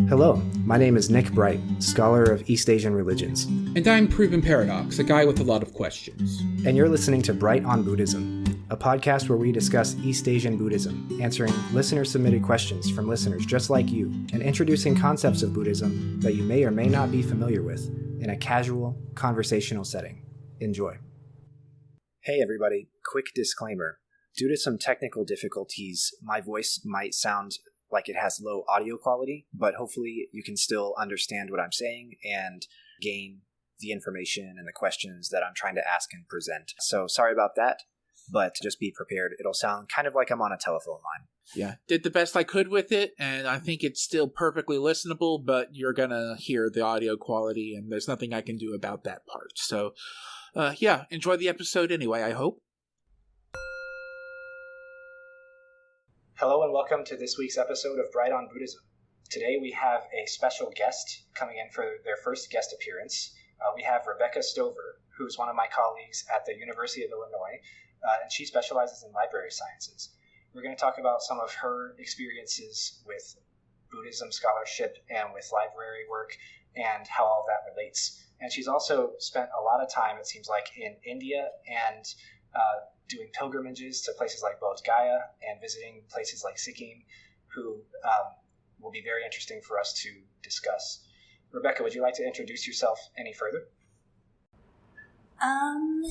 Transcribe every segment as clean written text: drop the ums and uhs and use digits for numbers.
Hello, my name is Nick Bright, scholar of East Asian religions. And I'm Proven Paradox, a guy with a lot of questions. And you're listening to Bright on Buddhism, a podcast where we discuss East Asian Buddhism, answering listener-submitted questions from listeners just like you, and introducing concepts of Buddhism that you may or may not be familiar with in a casual, conversational setting. Enjoy. Hey everybody, quick disclaimer. Due to some technical difficulties, my voice might sound like it has low audio quality, but hopefully you can still understand what I'm saying and gain the information and the questions that I'm trying to ask and present. So sorry about that, but just be prepared. It'll sound kind of like I'm on a telephone line. Yeah, did the best I could with it, and I think it's still perfectly listenable, but you're gonna hear the audio quality, and there's nothing I can do about that part. So, enjoy the episode anyway, I hope. Hello and welcome to this week's episode of Bright on Buddhism. Today we have a special guest coming in for their first guest appearance. We have Rebecca Stover, who's one of my colleagues at the University of Illinois, and she specializes in library sciences. We're going to talk about some of her experiences with Buddhism scholarship and with library work and how all of that relates. And she's also spent a lot of time, it seems like, in India and doing pilgrimages to places like Bodh Gaya and visiting places like Sikkim, who will be very interesting for us to discuss. Rebecca, would you like to introduce yourself any further?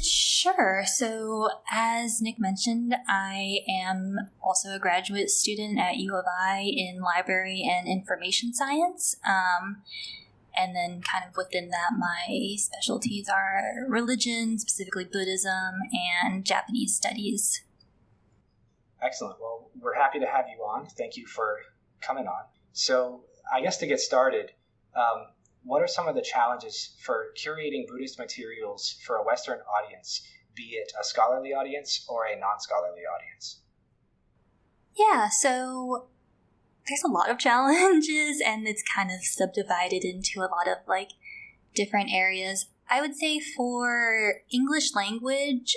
Sure. So, as Nick mentioned, I am also a graduate student at U of I in library and information science. And then kind of within that, my specialties are religion, specifically Buddhism, and Japanese studies. Excellent. Well, we're happy to have you on. Thank you for coming on. So I guess to get started, what are some of the challenges for curating Buddhist materials for a Western audience, be it a scholarly audience or a non-scholarly audience? Yeah, so there's a lot of challenges, and it's kind of subdivided into a lot of different areas. I would say for English language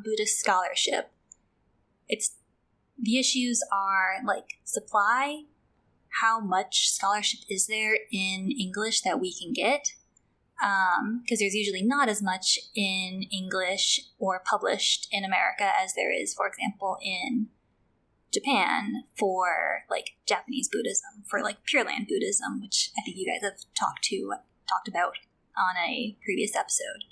Buddhist scholarship, the issues are supply. How much scholarship is there in English that we can get? Because there's usually not as much in English or published in America as there is, for example, in Japan for Japanese Buddhism, for Pure Land Buddhism, which I think you guys have talked about on a previous episode.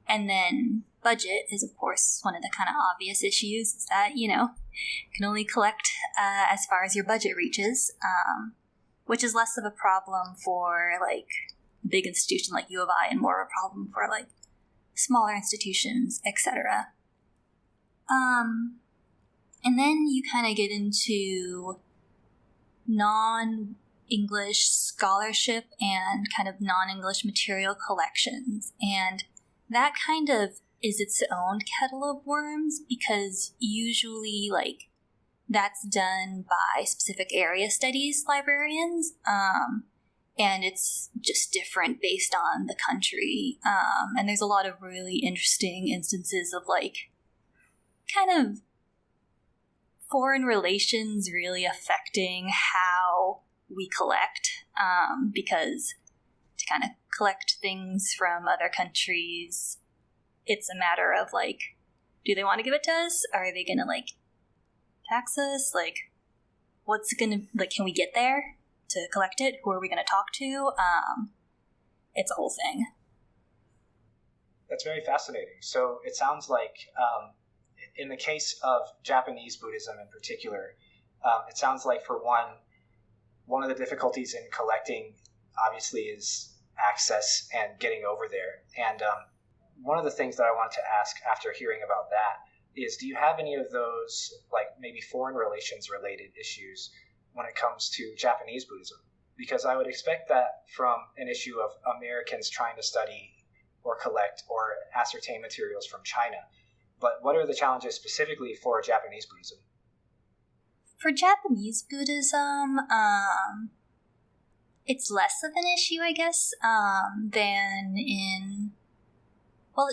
And then budget is, of course, one of the kind of obvious issues, is that, you can only collect as far as your budget reaches, which is less of a problem for a big institution like U of I and more of a problem for smaller institutions, etc. And then you kind of get into non-English scholarship and kind of non-English material collections. And that kind of is its own kettle of worms, because usually that's done by specific area studies librarians. And it's just different based on the country. And there's a lot of really interesting instances of kind of foreign relations really affecting how we collect, because to kind of collect things from other countries, it's a matter of do they want to give it to us? Are they gonna tax us? What's gonna can we get there to collect it? Who are we gonna talk to? It's a whole thing. That's very fascinating. So it sounds like in the case of Japanese Buddhism in particular, it sounds like for one of the difficulties in collecting obviously is access and getting over there. And one of the things that I wanted to ask after hearing about that is, do you have any of those maybe foreign relations related issues when it comes to Japanese Buddhism? Because I would expect that from an issue of Americans trying to study or collect or ascertain materials from China. But what are the challenges specifically for Japanese Buddhism? For Japanese Buddhism, it's less of an issue, I guess, than in... Well,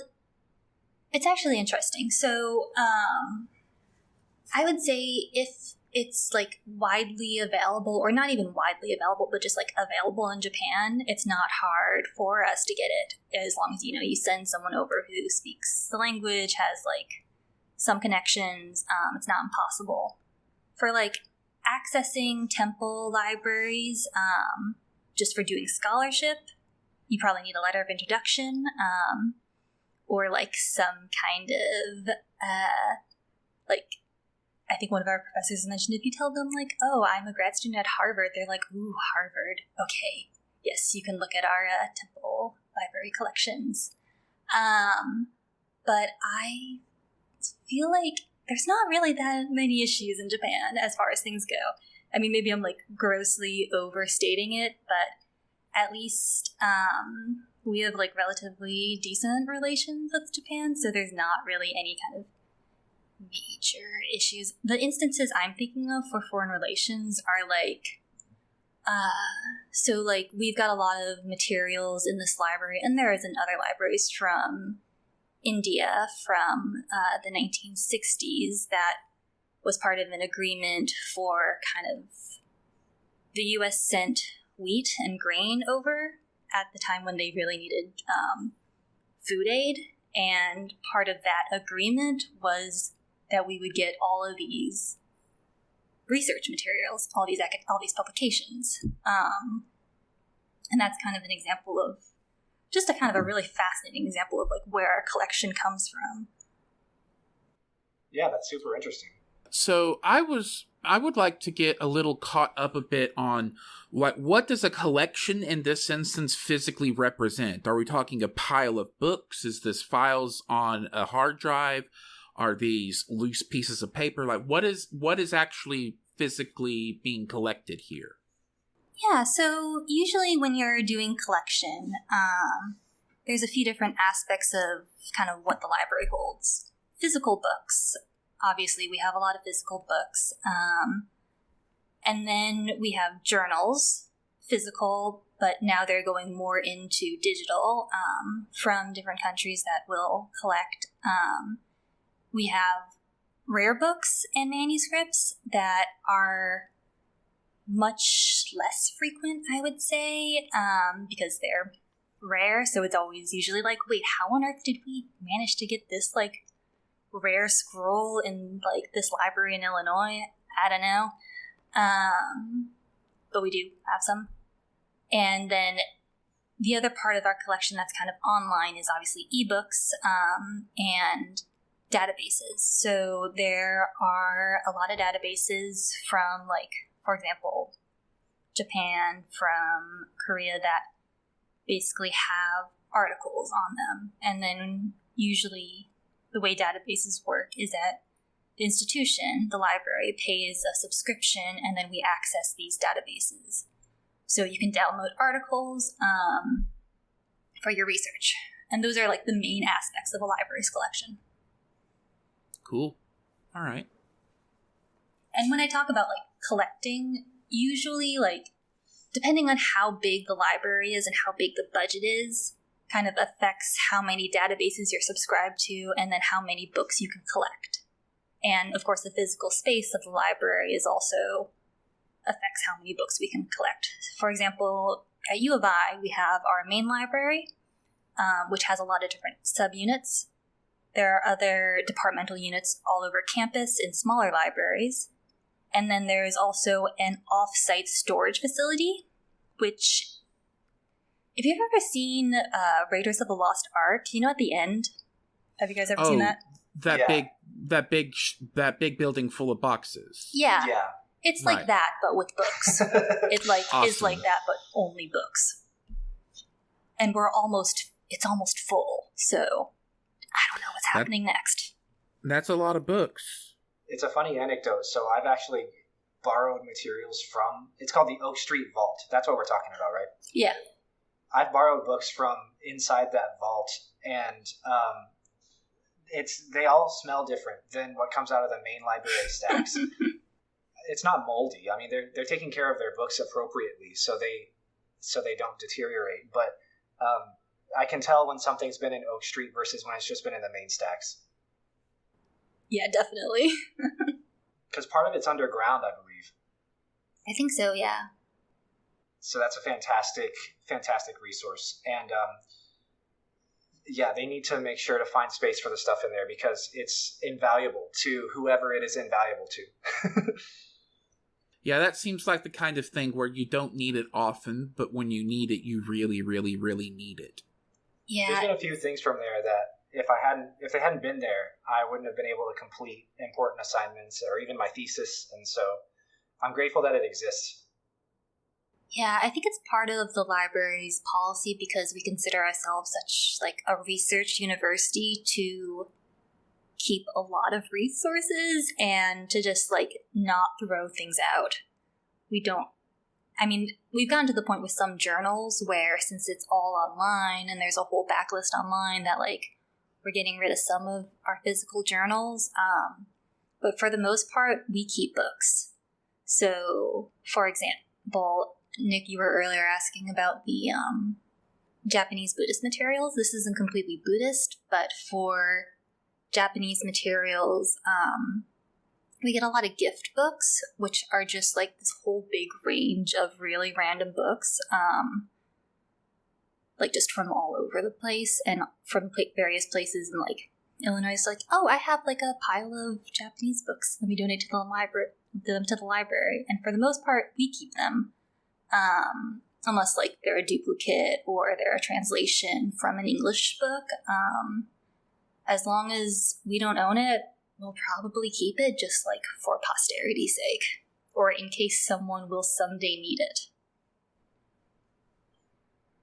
it's actually interesting. So, I would say if it's like widely available, or not even widely available, but just like available in Japan, it's not hard for us to get it, as long as, you know, you send someone over who speaks the language, has like some connections. It's not impossible. For like accessing temple libraries, just for doing scholarship, you probably need a letter of introduction, or like some kind of like, I think one of our professors mentioned, if you tell them like, oh, I'm a grad student at Harvard, they're like, ooh, Harvard, okay, yes, you can look at our temple library collections. But I feel like there's not really that many issues in Japan as far as things go. I mean, maybe I'm like grossly overstating it, but at least we have like relatively decent relations with Japan, so there's not really any kind of major issues. The instances I'm thinking of for foreign relations are like, so like we've got a lot of materials in this library, and there is in other libraries from India from the 1960s that was part of an agreement for kind of the U.S. sent wheat and grain over at the time when they really needed food aid, and part of that agreement was that we would get all of these research materials, all these publications. And that's kind of an example of, just a kind of a really fascinating example of like where our collection comes from. Yeah, that's super interesting. So I would like to get a little caught up a bit on what does a collection in this instance physically represent? Are we talking a pile of books? Is this files on a hard drive? Are these loose pieces of paper? Like, what is actually physically being collected here? Yeah, so usually when you're doing collection, there's a few different aspects of kind of what the library holds. Physical books. Obviously, we have a lot of physical books. And then we have journals, physical, but now they're going more into digital, from different countries that will collect. We have rare books and manuscripts that are much less frequent, I would say, because they're rare. So it's always usually like, wait, how on earth did we manage to get this like rare scroll in like this library in Illinois? I don't know. But we do have some. And then the other part of our collection that's kind of online is obviously ebooks, and databases. So there are a lot of databases from, like, for example, Japan, from Korea, that basically have articles on them. And then usually the way databases work is that the institution, the library, pays a subscription, and then we access these databases. So you can download articles for your research. And those are like the main aspects of a library's collection. Cool. All right. And when I talk about like collecting, usually like depending on how big the library is and how big the budget is, kind of affects how many databases you're subscribed to and then how many books you can collect. And of course the physical space of the library is also affects how many books we can collect. For example, at U of I, we have our main library, which has a lot of different subunits. There are other departmental units all over campus in smaller libraries. And then there is also an off-site storage facility, which, if you've ever seen Raiders of the Lost Ark, you know at the end? Have you guys ever seen that? That big building full of boxes. Yeah. Yeah. It's like Right. that, but with books. It like Awesome. is like that, but only books. And it's almost full, so I don't know what's happening next. That's a lot of books. It's a funny anecdote. So I've actually borrowed materials from, it's called the Oak Street Vault. That's what we're talking about, right? Yeah. I've borrowed books from inside that vault, and they all smell different than what comes out of the main library stacks. It's not moldy. I mean, they're taking care of their books appropriately, so they don't deteriorate. But I can tell when something's been in Oak Street versus when it's just been in the main stacks. Yeah, definitely. Because part of it's underground, I believe. I think so, yeah. So that's a fantastic resource. And yeah, they need to make sure to find space for the stuff in there because it's invaluable to whoever it is invaluable to. Yeah, that seems like the kind of thing where you don't need it often, but when you need it, you really, really, really need it. Yeah. There's been a few things from there that if they hadn't been there, I wouldn't have been able to complete important assignments or even my thesis. And so I'm grateful that it exists. Yeah, I think it's part of the library's policy because we consider ourselves such like a research university to keep a lot of resources and to just like not throw things out. We've gotten to the point with some journals where since it's all online and there's a whole backlist online that like we're getting rid of some of our physical journals. But for the most part, we keep books. So, for example, Nick, you were earlier asking about the Japanese Buddhist materials. This isn't completely Buddhist, but for Japanese materials, we get a lot of gift books, which are just like this whole big range of really random books, like just from all over the place and from various places in like Illinois. It's like, oh, I have like a pile of Japanese books. Let me donate to the library. And for the most part, we keep them. Unless like they're a duplicate or they're a translation from an English book. As long as we don't own it, we'll probably keep it just like for posterity's sake or in case someone will someday need it.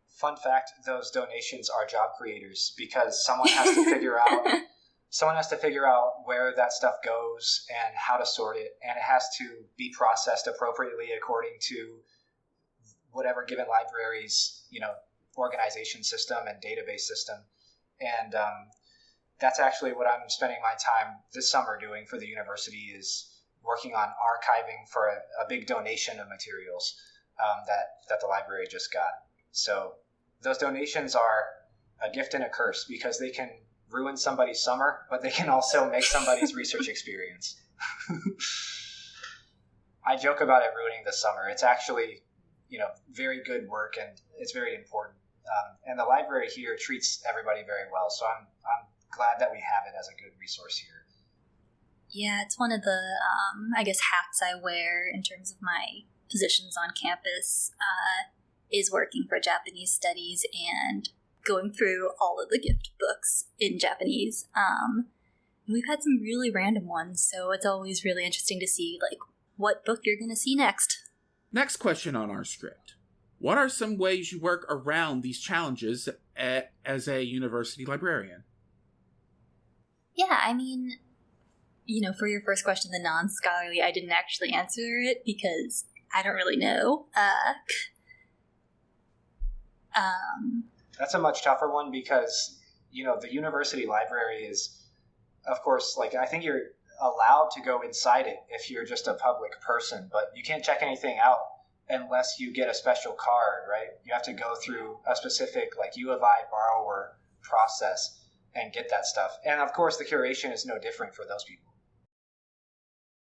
Fun fact, those donations are job creators because someone has to figure out where that stuff goes and how to sort it, and it has to be processed appropriately according to whatever given library's, organization system and database system. And that's actually what I'm spending my time this summer doing for the university is working on archiving for a big donation of materials that the library just got. So those donations are a gift and a curse because they can ruin somebody's summer, but they can also make somebody's research experience. I joke about it ruining the summer. It's actually, very good work and it's very important. And the library here treats everybody very well. So I'm glad that we have it as a good resource here. Yeah, it's one of the, hats I wear in terms of my positions on campus is working for Japanese studies and going through all of the gift books in Japanese. We've had some really random ones, so it's always really interesting to see like what book you're going to see next. Next question on our script. What are some ways you work around these challenges as a university librarian? Yeah, for your first question, the non-scholarly, I didn't actually answer it because I don't really know. That's a much tougher one because, the university library is, of course, like I think you're allowed to go inside it if you're just a public person, but you can't check anything out unless you get a special card, right? You have to go through a specific like U of I borrower process and get that stuff. And of course, the curation is no different for those people.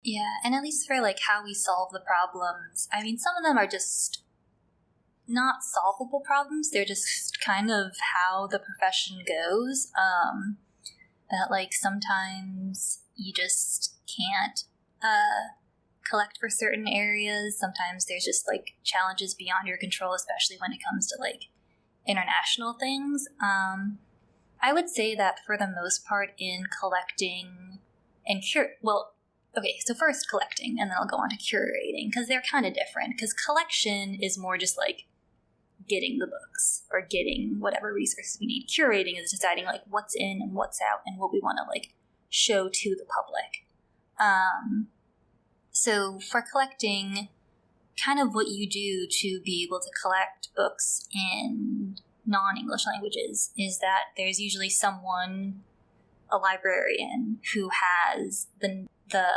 Yeah, and at least for like how we solve the problems, some of them are just not solvable problems. They're just kind of how the profession goes. That like sometimes you just can't collect for certain areas. Sometimes there's just like challenges beyond your control, especially when it comes to like international things. I would say that for the most part in collecting and so first collecting, and then I'll go on to curating, because they're kind of different. Because collection is more just like getting the books or getting whatever resources we need. Curating is deciding like what's in and what's out and what we want to like show to the public. So for collecting, kind of what you do to be able to collect books in non-English languages is that there's usually someone, a librarian, who has the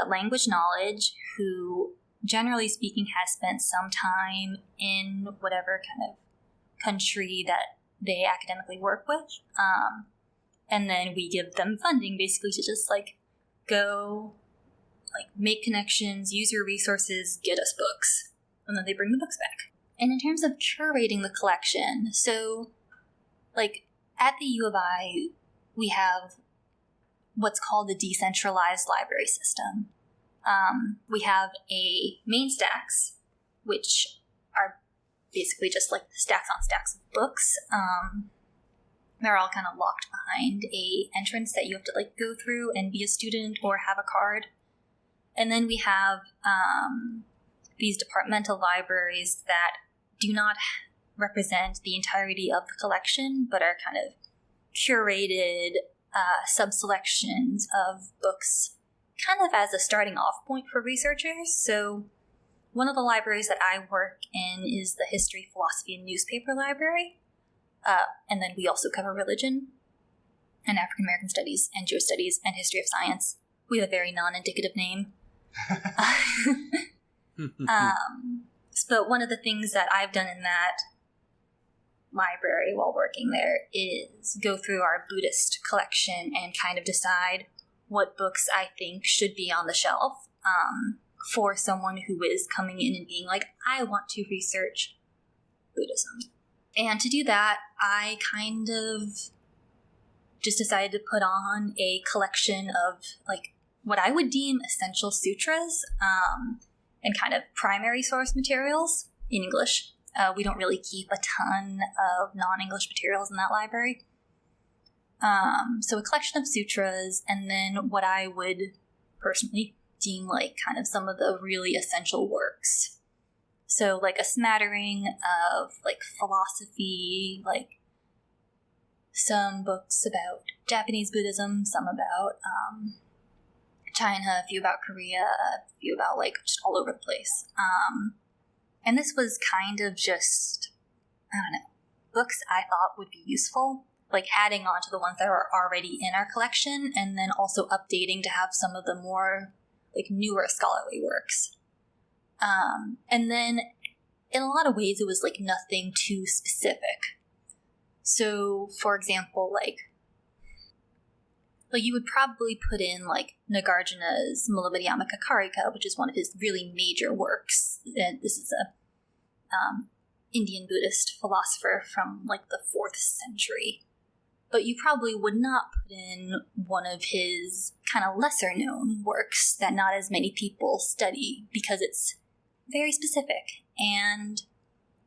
language knowledge, who generally speaking has spent some time in whatever kind of country that they academically work with. And then we give them funding basically to just like go like make connections, use your resources, get us books. And then they bring the books back. And in terms of curating the collection, so like at the U of I, we have what's called the decentralized library system. We have a main stacks, which are basically just like stacks on stacks of books. They're all kind of locked behind a entrance that you have to like go through and be a student or have a card. And then we have these departmental libraries that do not represent the entirety of the collection, but are kind of curated sub-selections of books kind of as a starting off point for researchers. So one of the libraries that I work in is the History, Philosophy, and Newspaper Library. And then we also cover religion and African American studies and Jewish studies and history of science. We have a very non-indicative name. But one of the things that I've done in that library while working there is go through our Buddhist collection and kind of decide what books I think should be on the shelf for someone who is coming in and being like, I want to research Buddhism. And to do that, I kind of just decided to put on a collection of like what I would deem essential sutras and kind of primary source materials in English. We don't really keep a ton of non-English materials in that library. So a collection of sutras, and then what I would personally deem like kind of some of the really essential works. So like a smattering of like philosophy, like some books about Japanese Buddhism, some about China, a few about Korea, a few about like just all over the place. And this was kind of just, I don't know, books I thought would be useful, like adding on to the ones that are already in our collection, and then also updating to have some of the more like newer scholarly works. And then in a lot of ways, it was like nothing too specific. So, for example, like you would probably put in like Nagarjuna's Mullamadhyamaka Karika, which is one of his really major works. And this is a Indian Buddhist philosopher from like the 4th century. But you probably would not put in one of his kind of lesser known works that not as many people study because it's very specific. And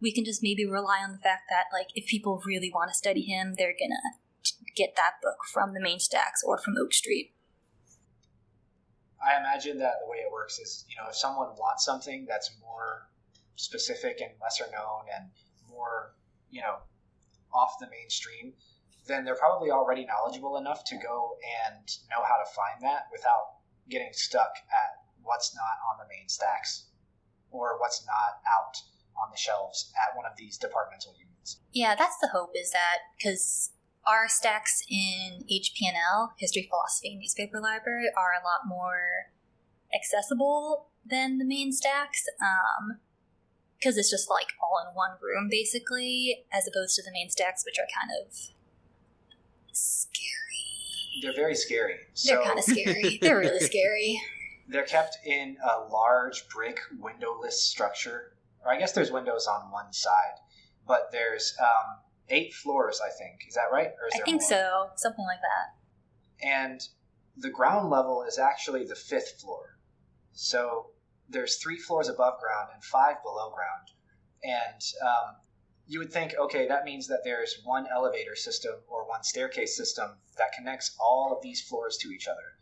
we can just maybe rely on the fact that like if people really want to study him, they're gonna get that book from the main stacks or from Oak Street. I imagine that the way it works is, you know, if someone wants something that's more specific and lesser known and more, you know, off the mainstream, then they're probably already knowledgeable enough to go and know how to find that without getting stuck at what's not on the main stacks or what's not out on the shelves at one of these departmental units. Yeah, that's the hope, is that because our stacks in HPNL, History, Philosophy, and Newspaper Library, are a lot more accessible than the main stacks, because it's just like all in one room, basically, as opposed to the main stacks, which are kind of scary. They're very scary. They're kind of scary. They're really scary. They're kept in a large brick windowless structure. Or I guess there's windows on one side, but there's 8 floors, I think. Is that right? Or is there I think more? so. Something like that. And the ground level is actually the 5th floor. So there's 3 floors above ground and 5 below ground. And you would think, okay, that means that there's one elevator system or one staircase system that connects all of these floors to each other.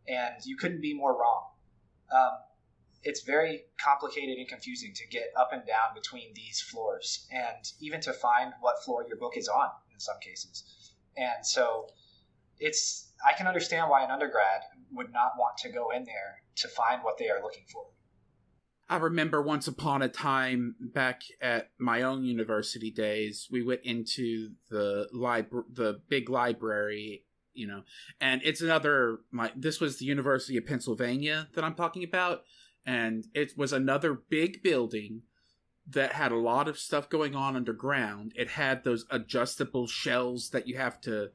And you couldn't be more wrong. It's very complicated and confusing to get up and down between these floors, and even to find what floor your book is on in some cases. And so I can understand why an undergrad would not want to go in there to find what they are looking for. I remember once upon a time back at my own university days, we went into the big library, you know, and it's this was the University of Pennsylvania that I'm talking about. And it was another big building that had a lot of stuff going on underground. It had those adjustable shelves that you have to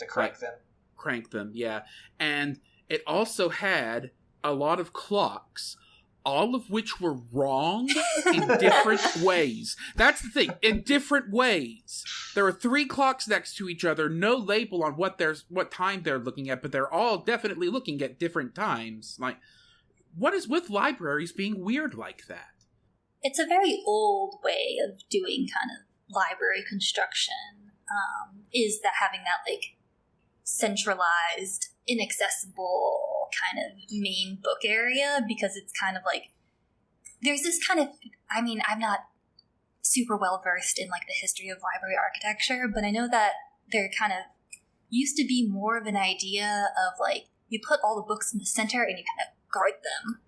crank them. Crank them, yeah. And it also had a lot of clocks, all of which were wrong in different ways. That's the thing, in different ways. There are 3 clocks next to each other, no label on what time they're looking at, but they're all definitely looking at different times. Like, what is with libraries being weird like that? It's a very old way of doing kind of library construction, is that having that, like, centralized, inaccessible kind of main book area, because it's kind of like, there's this kind of, I mean, I'm not super well versed in, like, the history of library architecture, but I know that there kind of used to be more of an idea of, like, you put all the books in the center and you kind of guard them.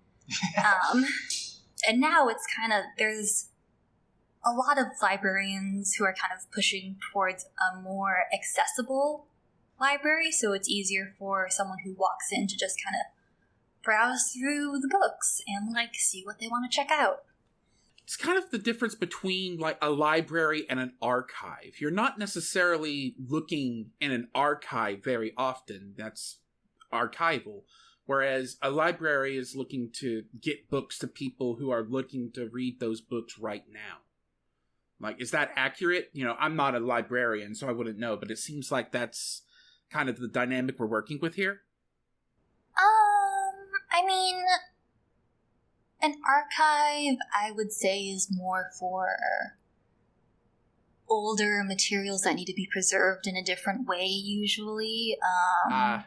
And now it's kind of, there's a lot of librarians who are kind of pushing towards a more accessible library, so it's easier for someone who walks in to just kind of browse through the books and, like, see what they want to check out. It's kind of the difference between, like, a library and an archive. You're not necessarily looking in an archive very often. That's archival. Whereas a library is looking to get books to people who are looking to read those books right now. Like, is that accurate? You know, I'm not a librarian, so I wouldn't know, but it seems like that's kind of the dynamic we're working with here. I mean, an archive, I would say, is more for older materials that need to be preserved in a different way, usually.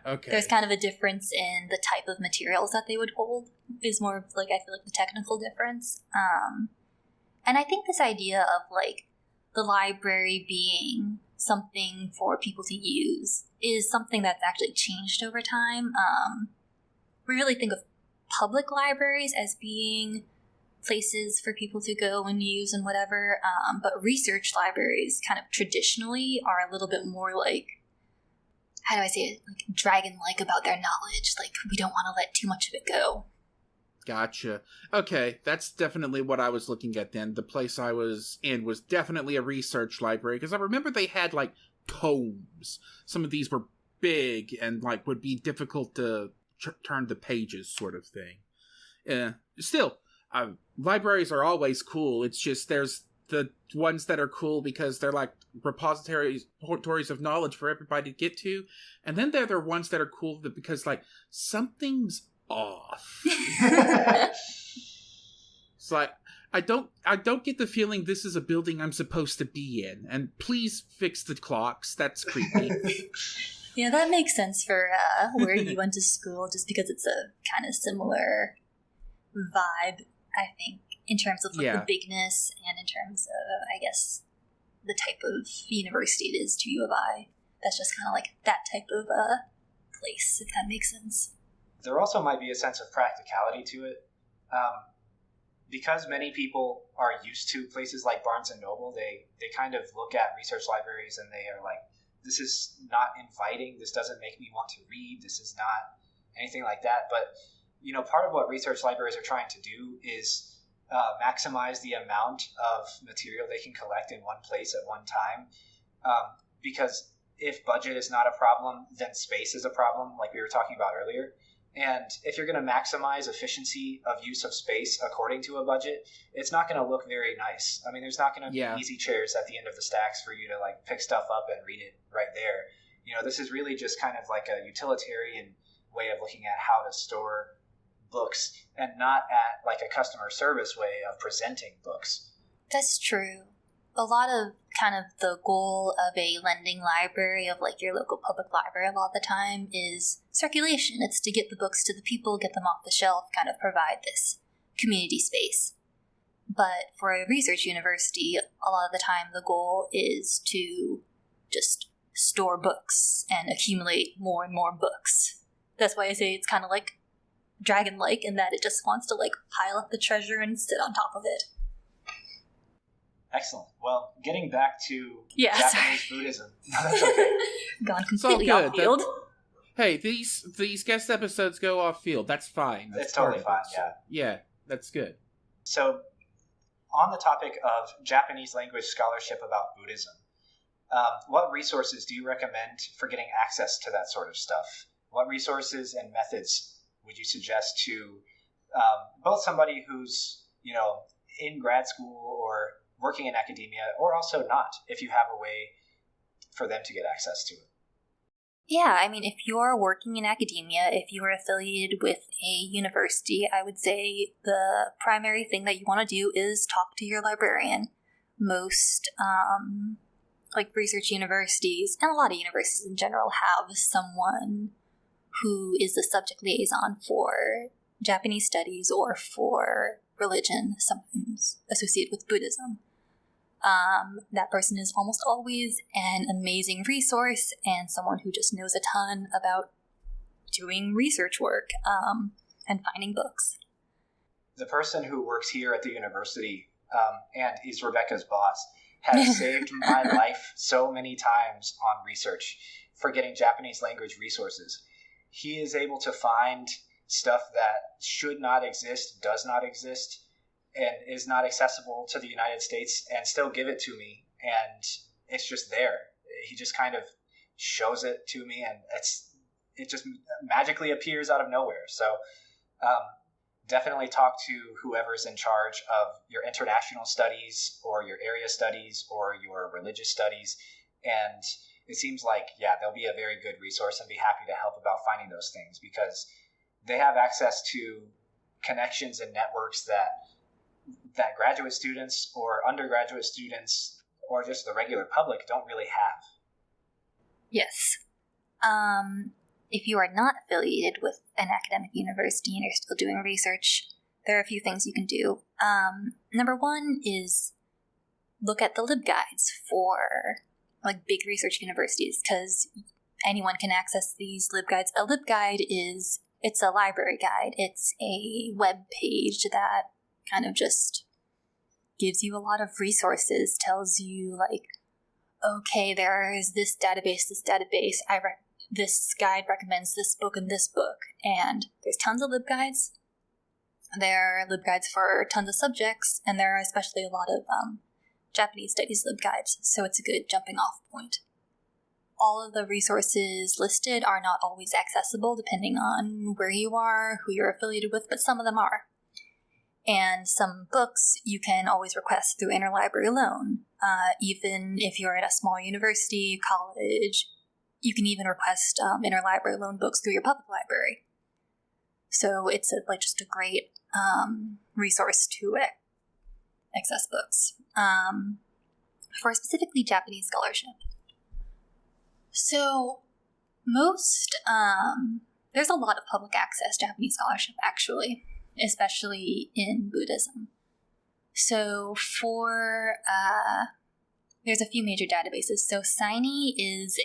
Okay. There's kind of a difference in the type of materials that they would hold, is more of, like, I feel like the technical difference. And I think this idea of, like, the library being something for people to use is something that's actually changed over time. We really think of public libraries as being places for people to go and use and whatever, but research libraries kind of traditionally are a little bit more, like, how do I say it, like, dragon-like about their knowledge. Like, we don't want to let too much of it go. Gotcha. Okay, that's definitely what I was looking at then. The place I was in was definitely a research library, because I remember they had, like, tomes. Some of these were big and, like, would be difficult to turn the pages, sort of thing. Still, libraries are always cool. It's just there's the ones that are cool because they're, like, repositories of knowledge for everybody to get to, and then there are ones that are cool because, like, something's off. It's like, I don't get the feeling this is a building I'm supposed to be in, and please fix the clocks. That's creepy. Yeah, that makes sense for where you went to school, just because it's a kind of similar vibe, I think, in terms of, like, the bigness and in terms of, I guess, the type of university it is to U of I. That's just kind of like that type of place, if that makes sense. There also might be a sense of practicality to it. Because many people are used to places like Barnes & Noble, they kind of look at research libraries and they are like, this is not inviting, this doesn't make me want to read, this is not anything like that. But, you know, part of what research libraries are trying to do is maximize the amount of material they can collect in one place at one time. Because if budget is not a problem, then space is a problem, like we were talking about earlier. And if you're going to maximize efficiency of use of space according to a budget, it's not going to look very nice. I mean, there's not going to be easy chairs at the end of the stacks for you to, like, pick stuff up and read it right there. You know, this is really just kind of like a utilitarian way of looking at how to store books, and not at, like, a customer service way of presenting books. That's true. A lot of kind of the goal of a lending library, of, like, your local public library a lot of the time, is circulation. It's to get the books to the people, get them off the shelf, kind of provide this community space. But for a research university, a lot of the time the goal is to just store books and accumulate more and more books. That's why I say it's kind of like dragon-like, in that it just wants to, like, pile up the treasure and sit on top of it. Excellent. Well, getting back to Japanese Buddhism. No, that's okay. Gone completely off field. Hey, these guest episodes go off field. That's fine. It's totally fine, yeah. Yeah, that's good. So, on the topic of Japanese language scholarship about Buddhism, what resources do you recommend for getting access to that sort of stuff? What resources and methods would you suggest to both somebody who's, in grad school or working in academia, or also not, if you have a way for them to get access to it? Yeah, I mean, if you're working in academia, if you are affiliated with a university, I would say the primary thing that you want to do is talk to your librarian. Most, research universities, and a lot of universities in general, have someone who is the subject liaison for Japanese studies or for religion, sometimes associated with Buddhism. That person is almost always an amazing resource and someone who just knows a ton about doing research work and finding books. The person who works here at the university and is Rebecca's boss has saved my life so many times on research for getting Japanese language resources. He is able to find stuff that should not exist, does not exist, and is not accessible to the United States, and still give it to me. And it's just there. He just kind of shows it to me, and it just magically appears out of nowhere. So definitely talk to whoever's in charge of your international studies or your area studies or your religious studies. And it seems like, they'll be a very good resource and be happy to help about finding those things, because they have access to connections and networks that graduate students or undergraduate students or just the regular public don't really have. Yes. If you are not affiliated with an academic university and you're still doing research, there are a few things you can do. Number one is look at the LibGuides for big research universities, because anyone can access these LibGuides. A LibGuide it's a library guide. It's a web page that kind of just gives you a lot of resources, tells you okay, there is this database, this guide recommends this book and this book, and there's tons of LibGuides. There are LibGuides for tons of subjects, and there are especially a lot of Japanese studies LibGuides, so it's a good jumping off point. All of the resources listed are not always accessible depending on where you are, who you're affiliated with, but some of them are. And some books you can always request through interlibrary loan. Even if you're at a small university, college, you can even request interlibrary loan books through your public library. So it's just a great resource to access books for specifically Japanese scholarship. So there's a lot of public access Japanese scholarship, actually, especially in Buddhism. So there's a few major databases. So Siny is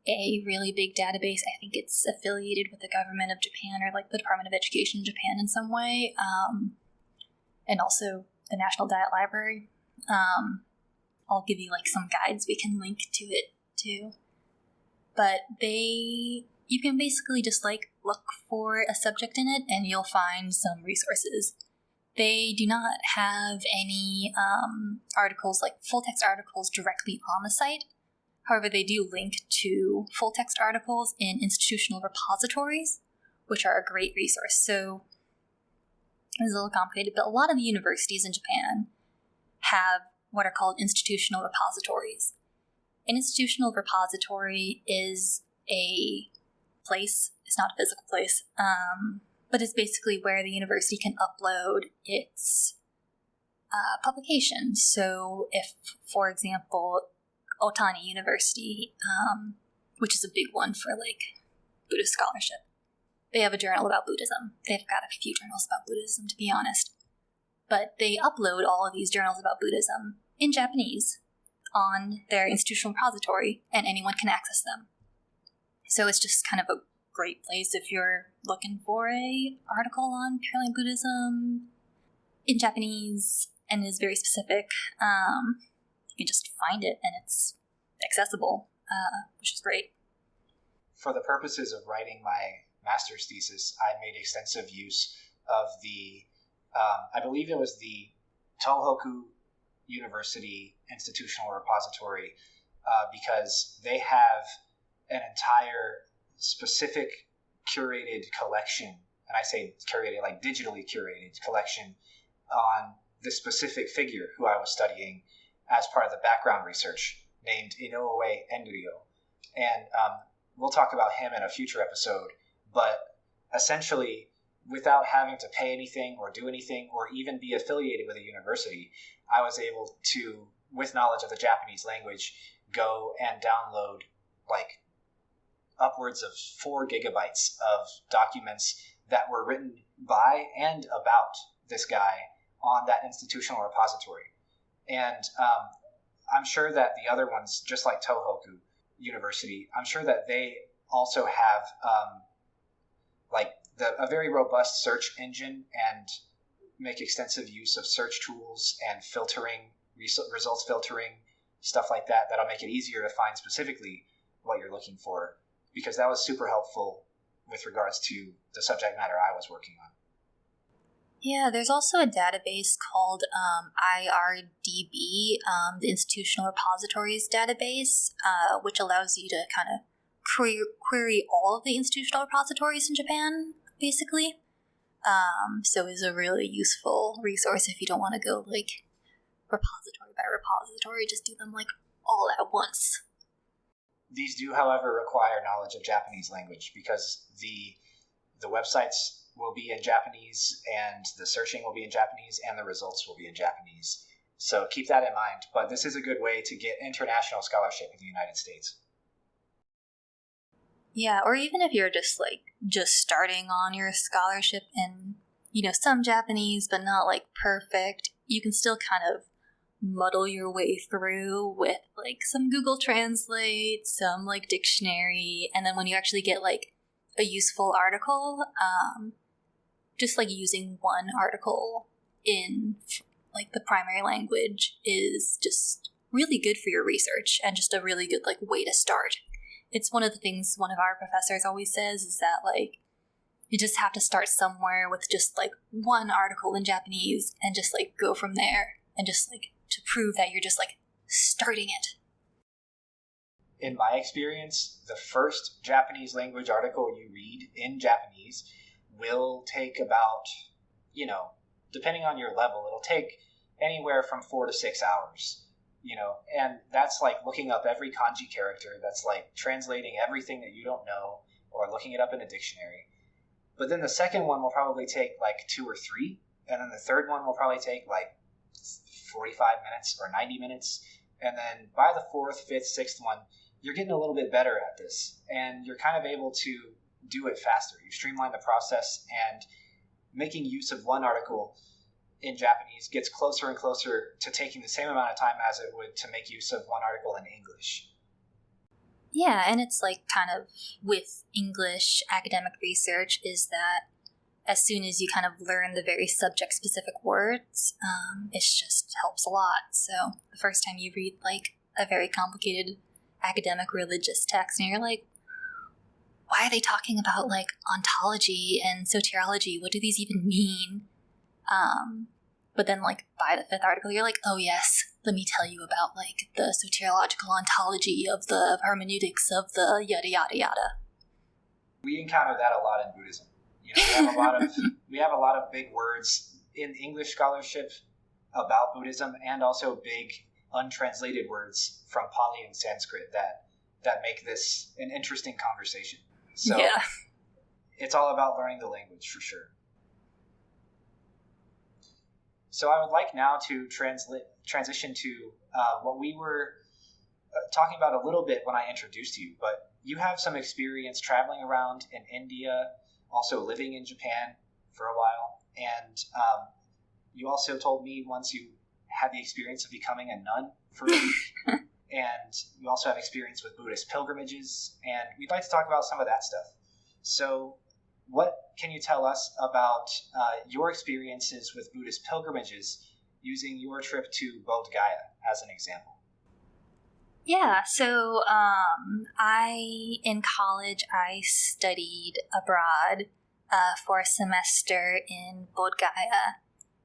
a really big database. I think it's affiliated with the government of Japan or the Department of Education in Japan in some way, and also the National Diet Library. I'll give you some guides we can link to it too. But you can basically just look for a subject in it and you'll find some resources. They do not have any articles, full text articles directly on the site. However, they do link to full text articles in institutional repositories, which are a great resource. So it's a little complicated, but a lot of universities in Japan have what are called institutional repositories. An institutional repository is a place, it's not a physical place, but it's basically where the university can upload its publications. So if, for example, Otani University, which is a big one for Buddhist scholarship, they have a journal about Buddhism. They've got a few journals about Buddhism, to be honest. But they upload all of these journals about Buddhism in Japanese on their institutional repository, and anyone can access them. So it's just kind of a great place if you're looking for a article on purely Buddhism in Japanese and is very specific. You can just find it and it's accessible, which is great. For the purposes of writing my master's thesis, I made extensive use of I believe it was the Tohoku University Institutional Repository, because they have an entire specific curated collection, and I say curated like digitally curated collection on the specific figure who I was studying as part of the background research named Inoue Enryo. And we'll talk about him in a future episode, but essentially, without having to pay anything or do anything or even be affiliated with a university, I was able to, with knowledge of the Japanese language, go and download like upwards of 4 gigabytes of documents that were written by and about this guy on that institutional repository. And I'm sure that the other ones, just like Tohoku University, I'm sure that they also have a very robust search engine and make extensive use of search tools and filtering, results filtering, stuff like that, that'll make it easier to find specifically what you're looking for, because that was super helpful with regards to the subject matter I was working on. Yeah, there's also a database called IRDB, the Institutional Repositories Database, which allows you to kind of query all of the institutional repositories in Japan, basically. So it's a really useful resource if you don't want to go like repository by repository, just do them like all at once. These do, however, require knowledge of Japanese language because the websites will be in Japanese and the searching will be in Japanese and the results will be in Japanese. So keep that in mind. But this is a good way to get international scholarship in the United States. Yeah, or even if you're just starting on your scholarship and, some Japanese, but not like perfect, you can still kind of muddle your way through with like some Google Translate, some like dictionary, and then when you actually get like a useful article, just like using one article in like the primary language is just really good for your research and just a really good like way to start. It's one of the things one of our professors always says is that like you just have to start somewhere with just like one article in Japanese and just like go from there and just like to prove that you're just like starting it. In my experience, the first Japanese language article you read in Japanese will take about, depending on your level, it'll take anywhere from 4 to 6 hours, and that's like looking up every kanji character, that's like translating everything that you don't know or looking it up in a dictionary. But then the second one will probably take like 2 or 3, and then the third one will probably take like 45 minutes or 90 minutes, and then by the 4th, 5th, 6th one, you're getting a little bit better at this, and you're kind of able to do it faster. You streamline the process, and making use of one article in Japanese gets closer and closer to taking the same amount of time as it would to make use of one article in English. Yeah, and it's like kind of with English academic research is that as soon as you kind of learn the very subject-specific words, it just helps a lot. So the first time you read like a very complicated academic religious text and you're like, why are they talking about like ontology and soteriology? What do these even mean? But then like by the 5th article, you're like, oh yes, let me tell you about like the soteriological ontology of the hermeneutics of the yada yada yada. We encounter that a lot in Buddhism. We have a lot of big words in English scholarship about Buddhism, and also big untranslated words from Pali and Sanskrit that make this an interesting conversation. So yeah. It's all about learning the language for sure. So I would like now to transition to what we were talking about a little bit when I introduced you, but you have some experience traveling around in India, also living in Japan for a while, and you also told me once you had the experience of becoming a nun for a week, and you also have experience with Buddhist pilgrimages, and we'd like to talk about some of that stuff. So what can you tell us about your experiences with Buddhist pilgrimages using your trip to Bodh Gaya as an example? Yeah, so in college, I studied abroad for a semester in Bodh Gaya,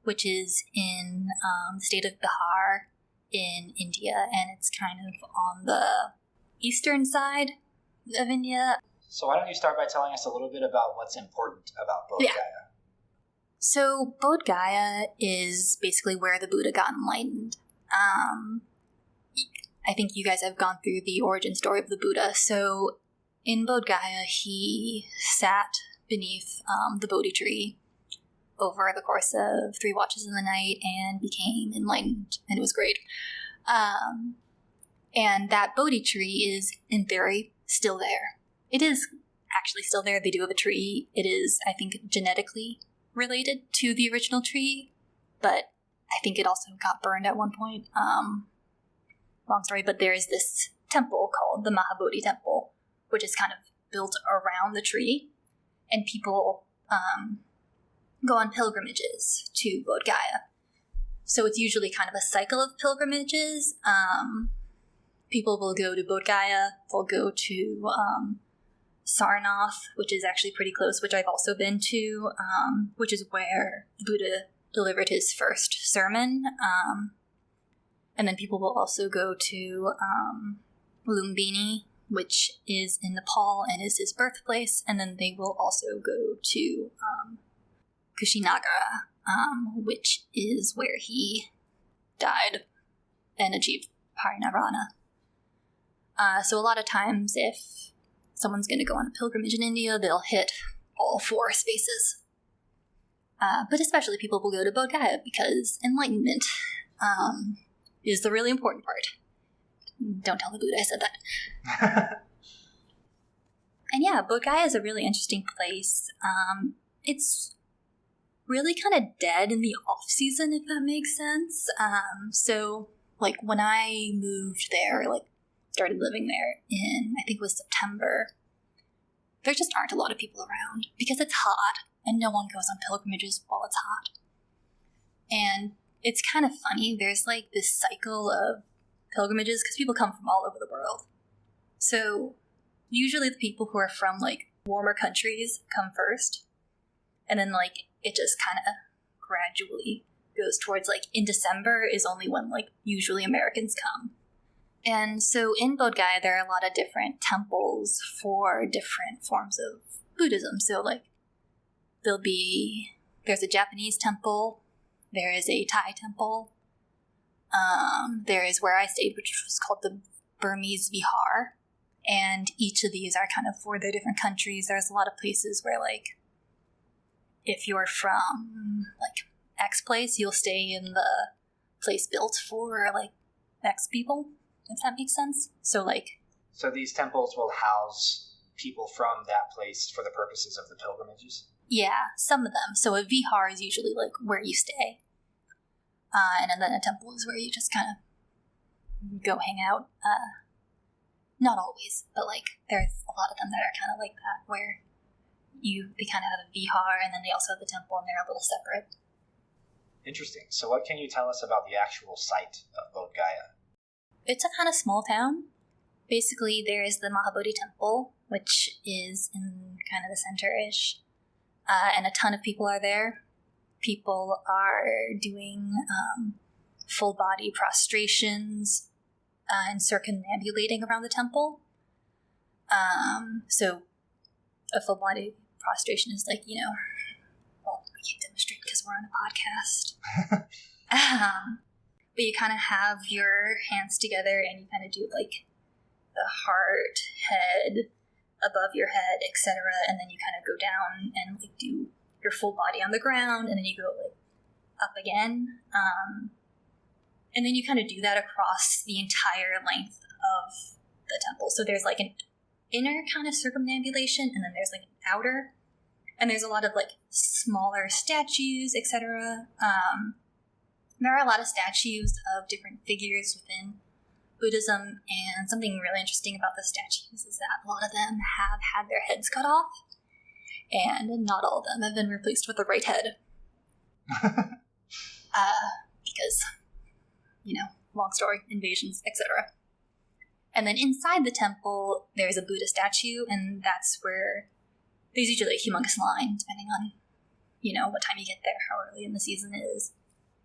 which is in the state of Bihar in India, and it's kind of on the eastern side of India. So why don't you start by telling us a little bit about what's important about Bodh Gaya? So Bodh Gaya is basically where the Buddha got enlightened. I think you guys have gone through the origin story of the Buddha. So in Bodh Gaya, he sat beneath the Bodhi tree over the course of 3 watches in the night and became enlightened, and it was great. And that Bodhi tree is, in theory, still there. It is actually still there. They do have a tree. It is, I think, genetically related to the original tree, but I think it also got burned at one point. Long story, but there is this temple called the Mahabodhi Temple, which is kind of built around the tree, and people go on pilgrimages to Bodh Gaya. So it's usually kind of a cycle of pilgrimages. People will go to Bodh Gaya, they'll go to Sarnath, which is actually pretty close, which I've also been to, which is where the Buddha delivered his first sermon. And then people will also go to Lumbini, which is in Nepal and is his birthplace. And then they will also go to Kushinagara, which is where he died and achieved parinirvana. So a lot of times if someone's going to go on a pilgrimage in India, they'll hit all 4 spaces. But especially people will go to Bodh Gaya because enlightenment is the really important part. Don't tell the Buddha I said that. And yeah, Bodh Gaya is a really interesting place. It's really kind of dead in the off-season, if that makes sense. So, like, when I moved there, like, started living there in, I think it was September, there just aren't a lot of people around because it's hot and no one goes on pilgrimages while it's hot. And it's kind of funny. There's like this cycle of pilgrimages because people come from all over the world. So usually the people who are from like warmer countries come first. And then like it just kind of gradually goes towards like in December is only when like usually Americans come. And so in Bodh Gaya, there are a lot of different temples for different forms of Buddhism. So like there's a Japanese temple, there is a Thai temple, there is where I stayed, which was called the Burmese Vihar. And each of these are kind of for their different countries. There's a lot of places where like if you're from like X place, you'll stay in the place built for like X people, if that makes sense. So these temples will house people from that place for the purposes of the pilgrimages? Yeah, some of them. So a vihar is usually like where you stay. And then a temple is where you just kind of go hang out. Not always, but like there's a lot of them that are kind of like that, where they kind of have a vihar and then they also have the temple and they're a little separate. Interesting. So what can you tell us about the actual site of Bodh Gaya? It's a kind of small town. Basically, there is the Mahabodhi Temple, which is in kind of the center-ish, and a ton of people are there. People are doing full-body prostrations and circumambulating around the temple. So a full-body prostration is like, well, we can't demonstrate because we're on a podcast. But you kind of have your hands together and you kind of do like the heart, head, above your head, etc. And then you kind of go down and like do your full body on the ground, and then you go like up again. And then you kind of do that across the entire length of the temple. So there's like an inner kind of circumambulation, and then there's like an outer, and there's a lot of like smaller statues, etc. There are a lot of statues of different figures within Buddhism, and something really interesting about the statues is that a lot of them have had their heads cut off, and not all of them have been replaced with a right head. Because, long story, invasions, etc. And then inside the temple, there's a Buddha statue, and that's where there's usually a humongous line, depending on, what time you get there, how early in the season it is.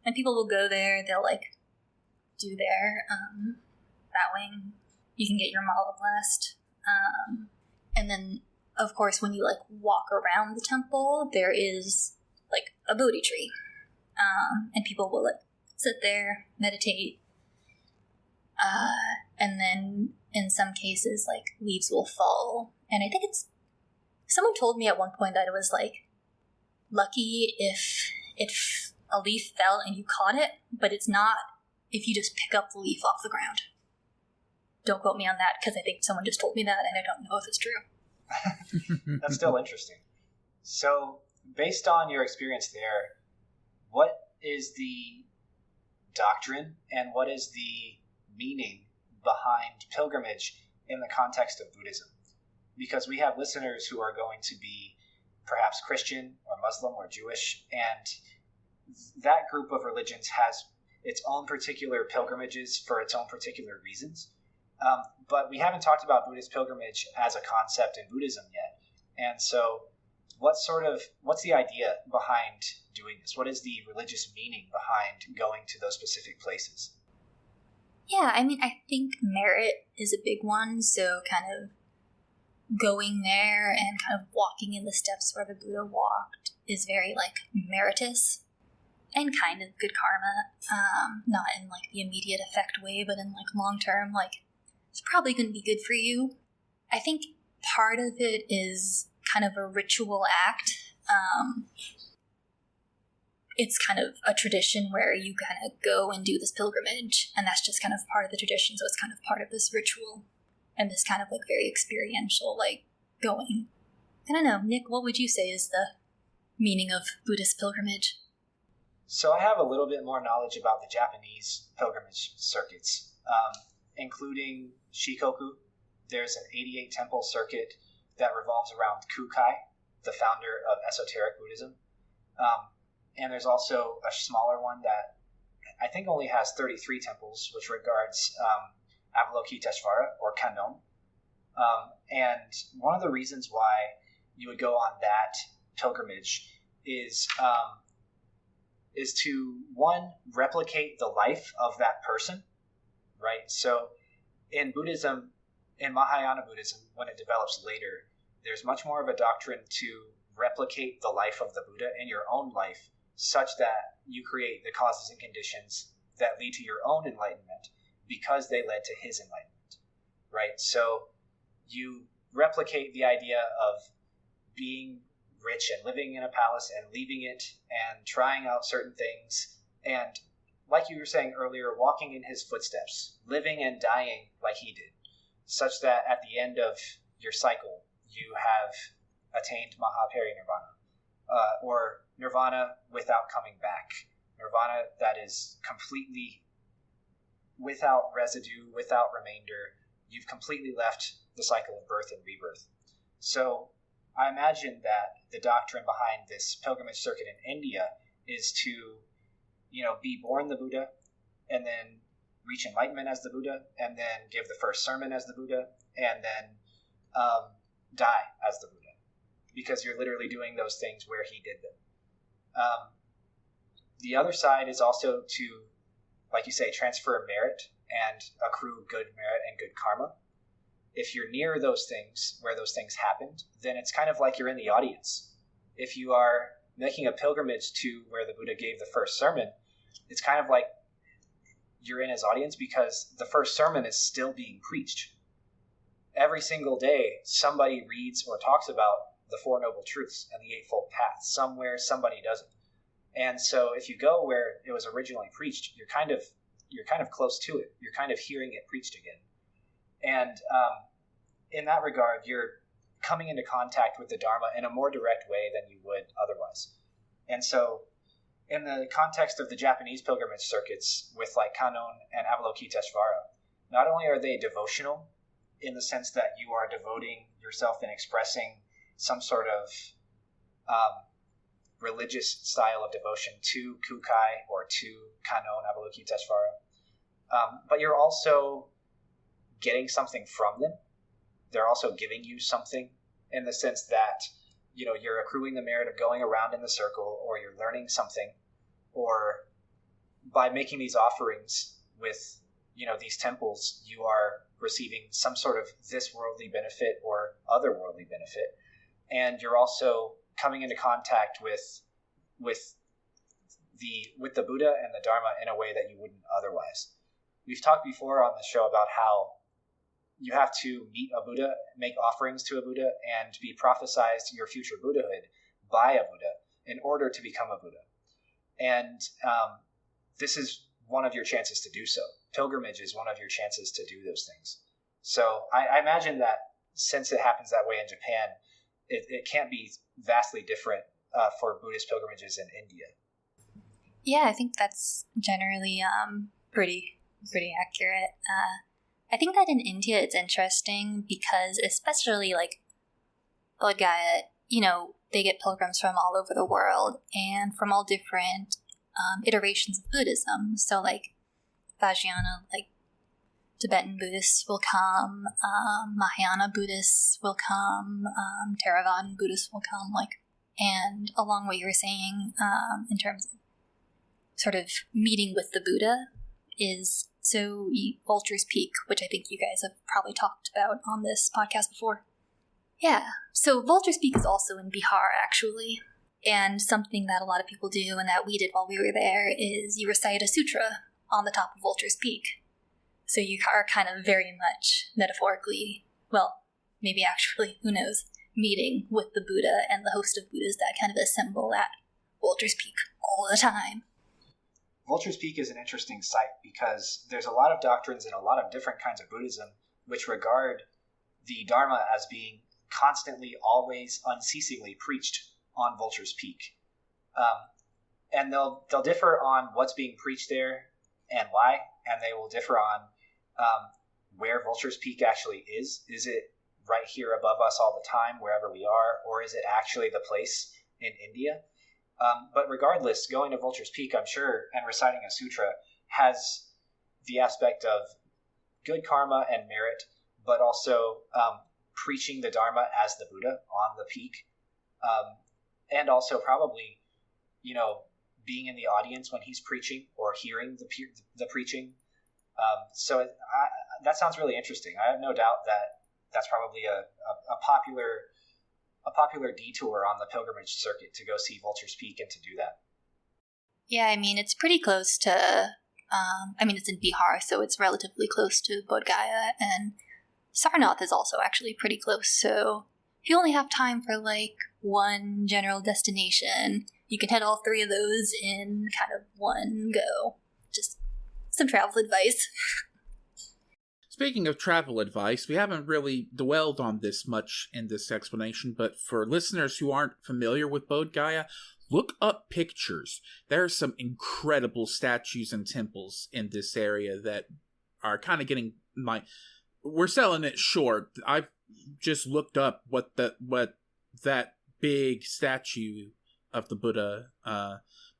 And people will go there, they'll, do their bowing. You can get your mala blessed. And then of course, when you like walk around the temple, there is like a Bodhi tree, and people will like sit there, meditate, and then in some cases, like leaves will fall. And I think someone told me at one point that it was like lucky if a leaf fell and you caught it, but it's not if you just pick up the leaf off the ground. Don't quote me on that, because I think someone just told me that, and I don't know if it's true. That's still interesting. So, based on your experience there, what is the doctrine and what is the meaning behind pilgrimage in the context of Buddhism? Because we have listeners who are going to be perhaps Christian or Muslim or Jewish, and that group of religions has its own particular pilgrimages for its own particular reasons. But we haven't talked about Buddhist pilgrimage as a concept in Buddhism yet. And so what's the idea behind doing this? What is the religious meaning behind going to those specific places? Yeah, I mean, I think merit is a big one. So kind of going there and kind of walking in the steps where the Buddha walked is very like meritorious and kind of good karma. Not in like the immediate effect way, but in like long term, like it's probably going to be good for you. I think part of it is kind of a ritual act. It's kind of a tradition where you kind of go and do this pilgrimage, and that's just kind of part of the tradition, so it's kind of part of this ritual and this kind of like very experiential like going. I don't know, Nick, what would you say is the meaning of Buddhist pilgrimage? So I have a little bit more knowledge about the Japanese pilgrimage circuits, including Shikoku. There's an 88 temple circuit that revolves around Kukai, the founder of esoteric Buddhism. And there's also a smaller one that I think only has 33 temples, which regards Avalokiteshvara or Kannon. And one of the reasons why you would go on that pilgrimage is to, one, replicate the life of that person, right? So in Buddhism, in Mahayana Buddhism, when it develops later, there's much more of a doctrine to replicate the life of the Buddha in your own life, such that you create the causes and conditions that lead to your own enlightenment because they led to his enlightenment, right? So you replicate the idea of being rich and living in a palace and leaving it and trying out certain things, and like you were saying earlier, walking in his footsteps, living and dying like he did, such that at the end of your cycle you have attained Mahaparinirvana, or nirvana without coming back, nirvana that is completely without residue, without remainder. You've completely left the cycle of birth and rebirth. So I imagine that the doctrine behind this pilgrimage circuit in India is to, be born the Buddha, and then reach enlightenment as the Buddha, and then give the first sermon as the Buddha, and then die as the Buddha, because you're literally doing those things where he did them. The other side is also to, like you say, transfer merit and accrue good merit and good karma. If you're near those things, where those things happened, then it's kind of like you're in the audience. If you are making a pilgrimage to where the Buddha gave the first sermon, it's kind of like you're in his audience because the first sermon is still being preached. Every single day, somebody reads or talks about the Four Noble Truths and the Eightfold Path. Somewhere, somebody does it. And so if you go where it was originally preached, you're kind of close to it. You're kind of hearing it preached again. And in that regard, you're coming into contact with the Dharma in a more direct way than you would otherwise. And so in the context of the Japanese pilgrimage circuits with like Kannon and Avalokiteshvara, not only are they devotional in the sense that you are devoting yourself and expressing some sort of religious style of devotion to Kukai or to Kannon, Avalokiteshvara, but you're also getting something from them. They're also giving you something in the sense that, you're accruing the merit of going around in the circle, or you're learning something, or by making these offerings with, these temples, you are receiving some sort of this worldly benefit or otherworldly benefit. and you're also coming into contact with the Buddha and the Dharma in a way that you wouldn't otherwise. We've talked before on the show about how you have to meet a Buddha, make offerings to a Buddha, and be prophesized your future Buddhahood by a Buddha in order to become a Buddha. And this is one of your chances to do so. Pilgrimage is one of your chances to do those things. So I imagine that since it happens that way in Japan, it can't be vastly different for Buddhist pilgrimages in India. Yeah, I think that's generally pretty accurate. I think that in India it's interesting because especially like Bodh Gaya, they get pilgrims from all over the world and from all different iterations of Buddhism. So like Vajrayana, like Tibetan Buddhists will come, Mahayana Buddhists will come, Theravadan Buddhists will come, and along what you were saying in terms of sort of meeting with the Buddha is Vulture's Peak, which I think you guys have probably talked about on this podcast before. Yeah, so Vulture's Peak is also in Bihar, actually. And something that a lot of people do and that we did while we were there is you recite a sutra on the top of Vulture's Peak. So you are kind of very much metaphorically, well, maybe actually, who knows, meeting with the Buddha and the host of Buddhas that kind of assemble at Vulture's Peak all the time. Vulture's Peak is an interesting site because there's a lot of doctrines and a lot of different kinds of Buddhism which regard the Dharma as being constantly, always, unceasingly preached on Vulture's Peak. And they'll differ on what's being preached there and why, and they will differ on where Vulture's Peak actually is. Is it right here above us all the time, wherever we are, or is it actually the place in India? But regardless, going to Vulture's Peak, I'm sure, and reciting a sutra has the aspect of good karma and merit, but also preaching the Dharma as the Buddha on the peak. And also probably, being in the audience when he's preaching or hearing the preaching. So that sounds really interesting. I have no doubt that that's probably a popular detour on the pilgrimage circuit to go see Vulture's Peak and to do that. Yeah, I mean, it's pretty close to, it's in Bihar, so it's relatively close to Bodh Gaya, and Sarnath is also actually pretty close, so if you only have time for one general destination, you can hit all three of those in kind of one go. Just some travel advice. Speaking of travel advice, we haven't really dwelled on this much in this explanation, but for listeners who aren't familiar with Bodh Gaya, look up pictures. There are some incredible statues and temples in this area that are kind of getting we're selling it short. I've just looked up what that big statue of the Buddha,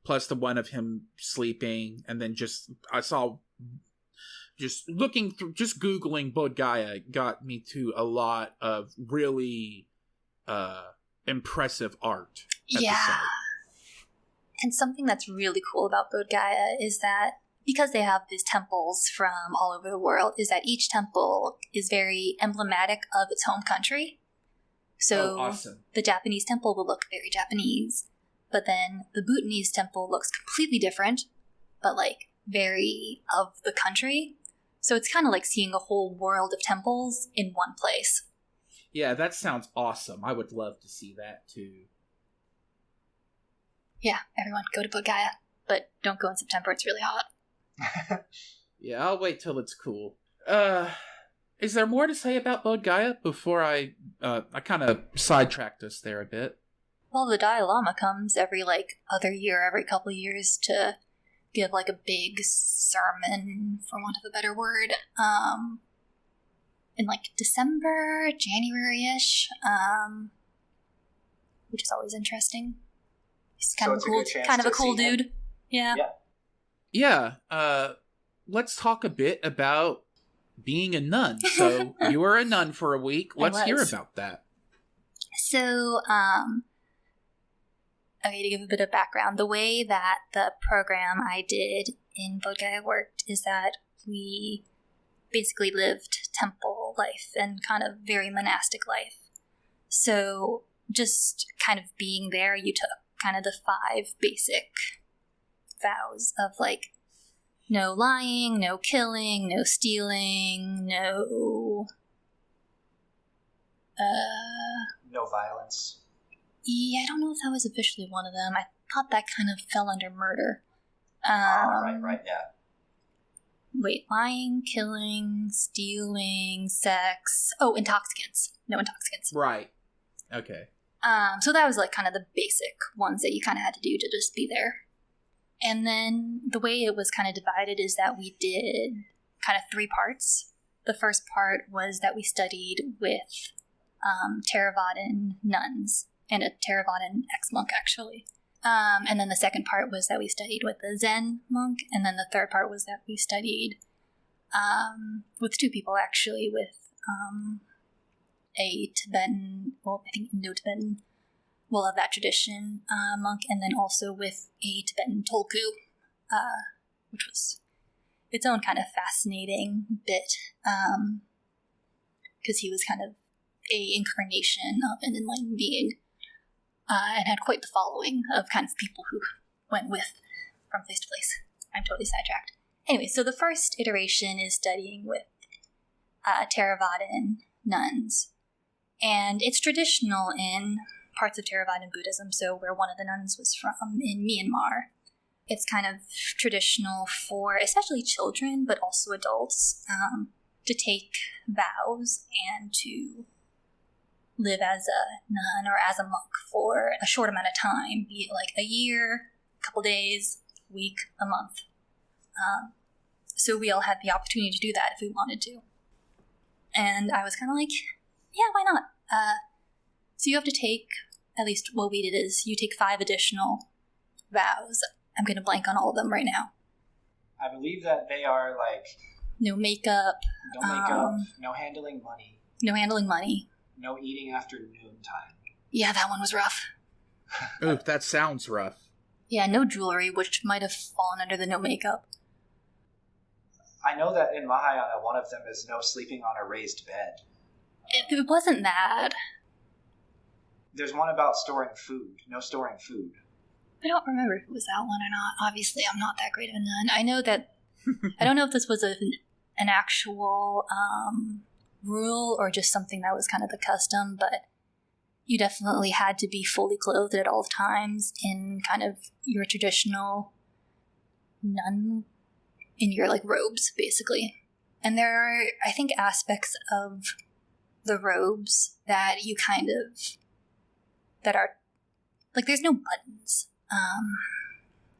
plus the one of him sleeping, and then I saw just looking through, just Googling Bodh Gaya got me to a lot of really impressive art at the site. And something that's really cool about Bodh Gaya is that because they have these temples from all over the world, is that each temple is very emblematic of its home country. So awesome. The Japanese temple will look very Japanese, but then the Bhutanese temple looks completely different, but very of the country. So it's kind of like seeing a whole world of temples in one place. Yeah, that sounds awesome. I would love to see that too. Yeah, everyone go to Bodh Gaya, but don't go in September, it's really hot. Yeah, I'll wait till it's cool. Is there more to say about Bodh Gaya before I kind of sidetracked us there a bit? Well, the Dalai Lama comes every other year, every couple of years to give a big sermon, for want of a better word, in December, January-ish, which is always interesting. He's kind of a cool dude. Yeah. Yeah. Let's talk a bit about being a nun. So you were a nun for a week. Let's hear about that. So, okay, to give a bit of background, the way that the program I did in Bodh Gaya worked is that we basically lived temple life and kind of very monastic life. So just kind of being there, you took kind of the 5 basic vows of like no lying, no killing, no stealing, no violence. Yeah, I don't know if that was officially one of them. I thought that kind of fell under murder. Right, yeah. Wait, lying, killing, stealing, sex. Oh, intoxicants. No intoxicants. Right. Okay. So that was like kind of the basic ones that you kind of had to do to just be there. And then the way it was kind of divided is that we did kind of 3 parts. The first part was that we studied with Theravadan nuns and a Theravadan ex-monk, actually. And then the second part was that we studied with the Zen monk. And then the third part was that we studied with 2 people, actually, with a Tibetan, well, I think Indo-Tibetan, well, of that tradition monk, and then also with a Tibetan Tolku, which was its own kind of fascinating bit, because he was kind of a incarnation of an enlightened being, and had quite the following of kind of people who went with from place to place. I'm totally sidetracked. Anyway, so the first iteration is studying with Theravadan nuns, and it's traditional in parts of Theravadan Buddhism, so where one of the nuns was from in Myanmar. It's kind of traditional for especially children, but also adults, to take vows and to live as a nun or as a monk for a short amount of time, be it like a year, a couple days, a week, a month. So we all had the opportunity to do that if we wanted to. And I was kind of like, yeah, why not? So you have to take, at least what we did is you take 5 additional vows. I'm going to blank on all of them right now. I believe that they are like... No makeup. No handling money. No handling money. No eating after noontime. Yeah, that one was rough. Ooh, that sounds rough. Yeah, no jewelry, which might have fallen under the no makeup. I know that in Mahayana, one of them is no sleeping on a raised bed. It wasn't that. There's one about storing food. No storing food. I don't remember if it was that one or not. Obviously, I'm not that great of a nun. I know that... I don't know if this was an actual rule or just something that was kind of the custom, but you definitely had to be fully clothed at all times in kind of your traditional nun, in your like robes, basically. And there are, I think, aspects of the robes that you kind of, that are, like, there's no buttons,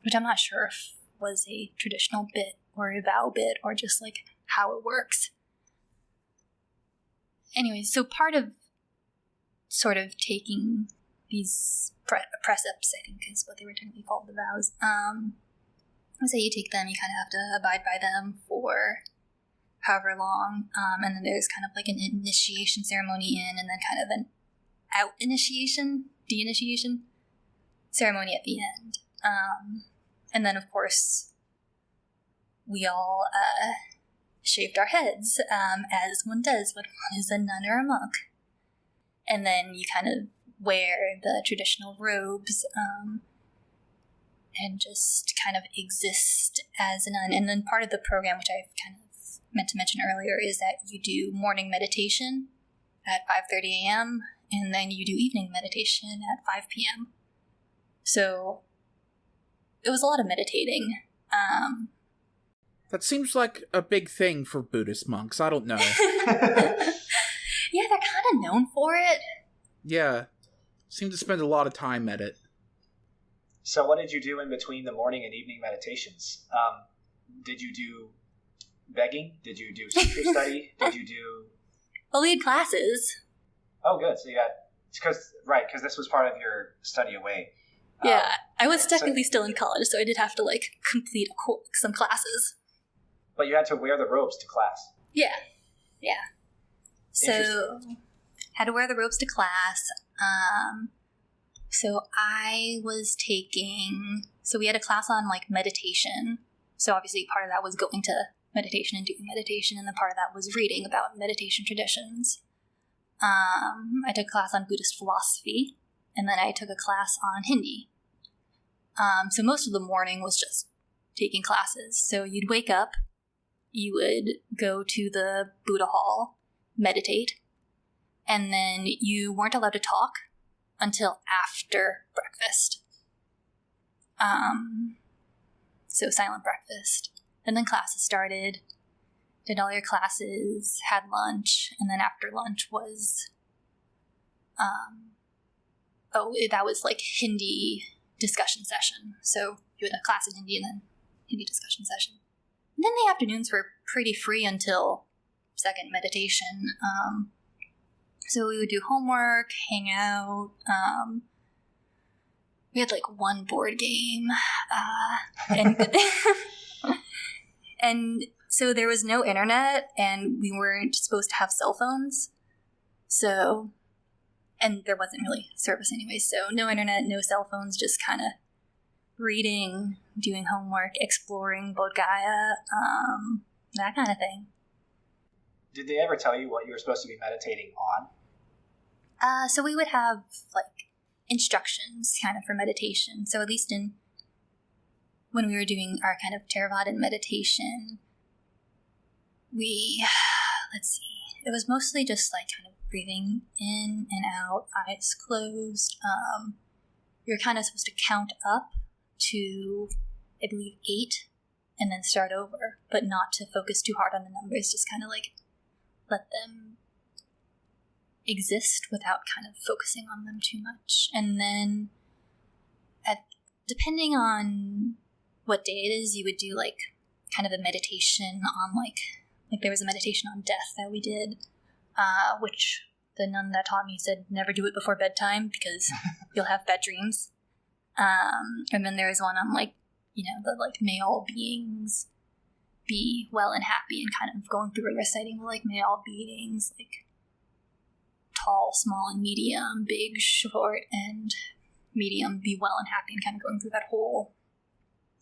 which I'm not sure if was a traditional bit or a vow bit or just like how it works. Anyway, so part of sort of taking these precepts, I think is what they were technically called, the vows, was that you take them, you kind of have to abide by them for however long, and then there's kind of like an initiation ceremony in, and then kind of an out initiation, de-initiation ceremony at the end. And then, of course, we all shaved our heads, as one does when one is a nun or a monk. And then you kind of wear the traditional robes, and just kind of exist as a nun. And then part of the program, which I kind of meant to mention earlier, is that you do morning meditation at 5:30 a.m., and then you do evening meditation at 5 p.m. So it was a lot of meditating. That seems like a big thing for Buddhist monks. I don't know. Yeah, they're kind of known for it. Yeah. Seem to spend a lot of time at it. So what did you do in between the morning and evening meditations? Did you do begging? Did you do sutra study? Did you do... Well, we had classes. Oh, good. So you had... Because this was part of your study away. Yeah, I was technically still in college, so I did have to, like, complete some classes. But you had to wear the robes to class. Yeah. So, had to wear the robes to class. So I was taking... So we had a class on, like, meditation. So obviously part of that was going to meditation and doing meditation, and then part of that was reading about meditation traditions. I took a class on Buddhist philosophy, and then I took a class on Hindi. So most of the morning was just taking classes. So you'd wake up, you would go to the Buddha hall, meditate, and then you weren't allowed to talk until after breakfast. So silent breakfast. And then classes started, did all your classes, had lunch, and then after lunch was, that was like Hindi discussion session. So you had a class in Hindi and then Hindi discussion session. And then the afternoons were pretty free until second meditation. So we would do homework, hang out. We had like one board game. And so there was no internet, and we weren't supposed to have cell phones. So, and there wasn't really service anyway. So no internet, no cell phones, just kind of reading, doing homework, exploring Bodh Gaya, that kind of thing. Did they ever tell you what you were supposed to be meditating on? So we would have, like, instructions kind of for meditation. So at least when we were doing our kind of Theravada meditation, let's see, it was mostly just, like, kind of breathing in and out, eyes closed. You're kind of supposed to count up to, I believe, 8, and then start over, but not to focus too hard on the numbers, just kind of, like, let them exist without kind of focusing on them too much. And then depending on what day it is, you would do like kind of a meditation on like there was a meditation on death that we did, which the nun that taught me said never do it before bedtime because you'll have bad dreams. And then there was one on like, the like may all beings be well and happy, and kind of going through and reciting like may all beings, like tall, small, and medium, big, short, and medium be well and happy, and kind of going through that whole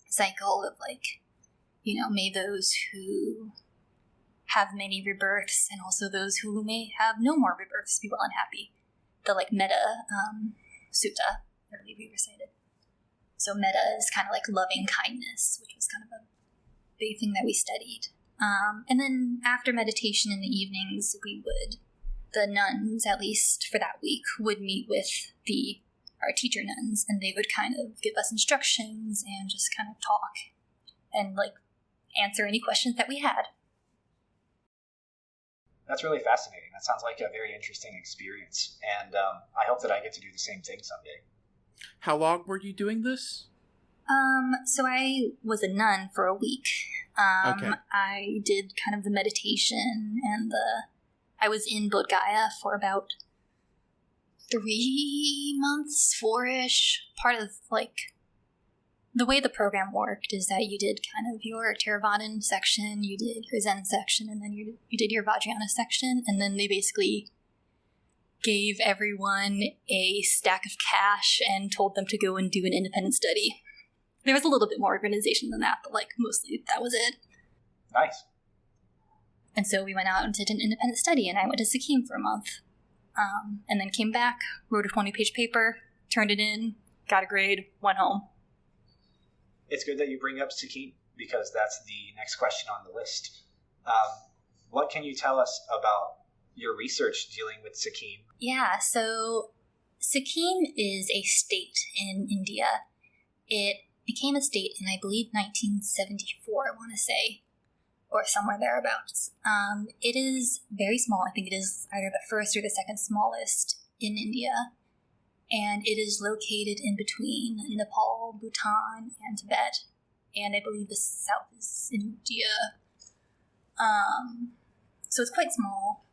cycle of like, may those who have many rebirths and also those who may have no more rebirths be well and happy. The like metta sutta, I believe we recited. So metta is kind of like loving kindness, which was kind of a big thing that we studied. And then after meditation in the evenings, the nuns, at least for that week, would meet with our teacher nuns, and they would kind of give us instructions and just kind of talk and like answer any questions that we had. That's really fascinating. That sounds like a very interesting experience, and I hope that I get to do the same thing someday. How long were you doing this? So I was a nun for a week. Okay. I did kind of the meditation and I was in Bodh Gaya for about 3 months, 4-ish. Part of, like, the way the program worked is that you did kind of your Theravadan section, you did your Zen section, and then you did your Vajrayana section, and then they basically gave everyone a stack of cash and told them to go and do an independent study. There was a little bit more organization than that, but, like, mostly that was it. Nice. And so we went out and did an independent study, and I went to Sikkim for a month. And then came back, wrote a 20-page paper, turned it in, got a grade, went home. It's good that you bring up Sikkim, because that's the next question on the list. What can you tell us about your research dealing with Sikkim? Yeah, so Sikkim is a state in India. It became a state in, I believe, 1974, I want to say, or somewhere thereabouts. It is very small. I think it is either the first or the second smallest in India. And it is located in between Nepal, Bhutan, and Tibet. And I believe the south is India. So it's quite small.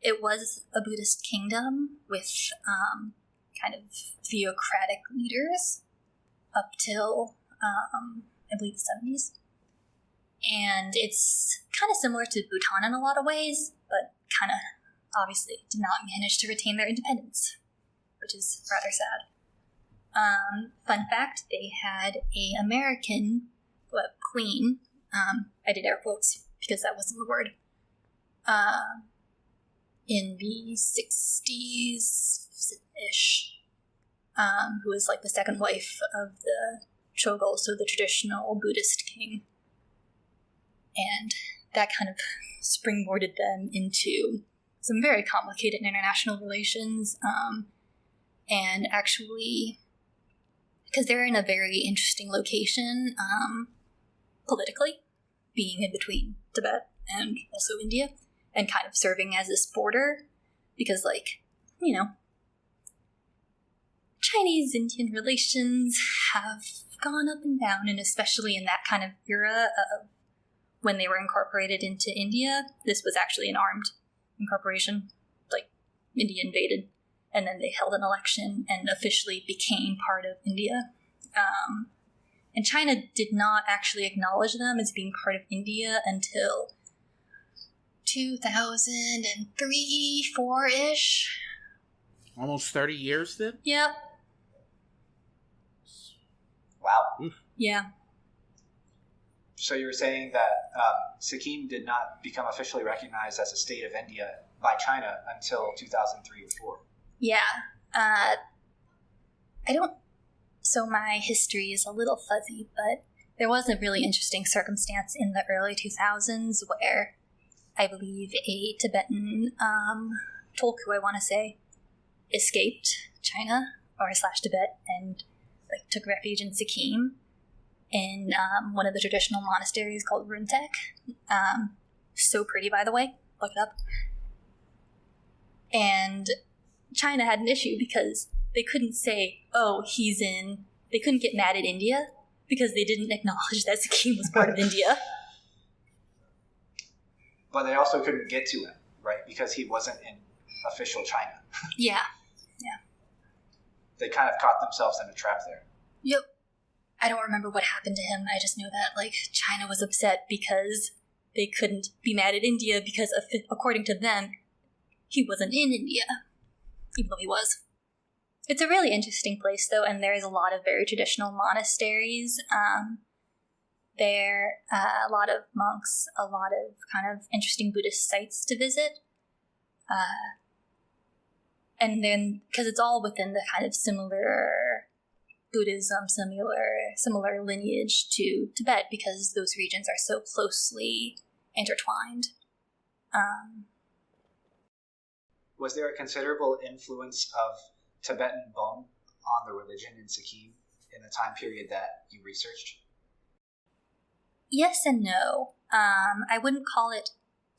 It was a Buddhist kingdom with kind of theocratic leaders up till, I believe, the 70s. And it's kind of similar to Bhutan in a lot of ways, but kind of obviously did not manage to retain their independence, which is rather sad. Fun fact, they had an American queen, I did air quotes because that wasn't the word, in the 60s-ish, who was like the second wife of the Chogol, so the traditional Buddhist king. And that kind of springboarded them into some very complicated international relations, and actually, because they're in a very interesting location politically, being in between Tibet and also India, and kind of serving as this border, because, like, you know, Chinese-Indian relations have gone up and down, and especially in that kind of era of when they were incorporated into India. This was actually an armed incorporation. Like, India invaded, and then they held an election and officially became part of India. And China did not actually acknowledge them as being part of India until 2003, 4-ish. Almost 30 years then? Yep. Wow. Yeah. So you were saying that Sikkim did not become officially recognized as a state of India by China until 2003 or 4. Yeah. I don't... So my history is a little fuzzy, but there was a really interesting circumstance in the early 2000s where I believe a Tibetan Tulku, I want to say, escaped China or / Tibet and like took refuge in Sikkim in one of the traditional monasteries called Runtek. So pretty, by the way. Look it up. And China had an issue because they couldn't say, oh, he's in... They couldn't get mad at India because they didn't acknowledge that Sikkim was part of India. But they also couldn't get to him, right? Because he wasn't in official China. Yeah. They kind of caught themselves in a trap there. Yep. I don't remember what happened to him. I just know that, like, China was upset because they couldn't be mad at India because, according to them, he wasn't in India, even though he was. It's a really interesting place, though, and there's a lot of very traditional monasteries. There are a lot of monks, a lot of kind of interesting Buddhist sites to visit. And then, because it's all within the kind of similar Buddhism, similar lineage to Tibet, because those regions are so closely intertwined. Was there a considerable influence of Tibetan Bon on the religion in Sikkim in the time period that you researched? Yes and no. I wouldn't call it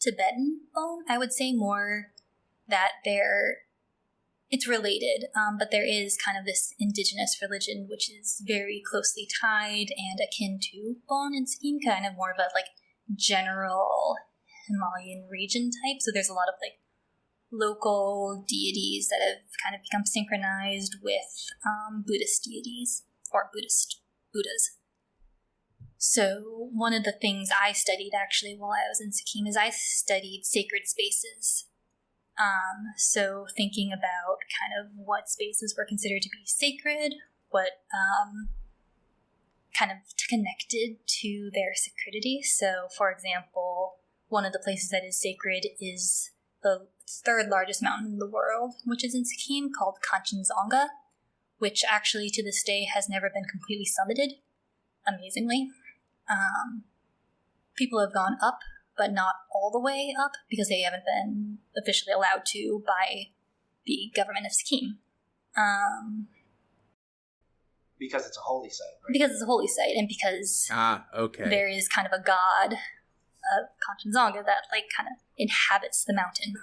Tibetan Bon. I would say more that it's related, but there is kind of this indigenous religion which is very closely tied and akin to Bon and Sikkim, kind of more of a like general Himalayan region type. So there's a lot of like local deities that have kind of become synchronized with Buddhist deities or Buddhas. So one of the things I studied actually while I was in Sikkim is I studied sacred spaces. So thinking about kind of what spaces were considered to be sacred, what kind of connected to their sacredity. So, for example, one of the places that is sacred is the third largest mountain in the world, which is in Sikkim, called Kanchenjunga, which actually to this day has never been completely summited, amazingly. People have gone up, but not all the way up, because they haven't been officially allowed to by the government of Sikkim. Because it's a holy site, right? Because it's a holy site, and because there is kind of a god of Kanchenjunga that like kind of inhabits the mountain.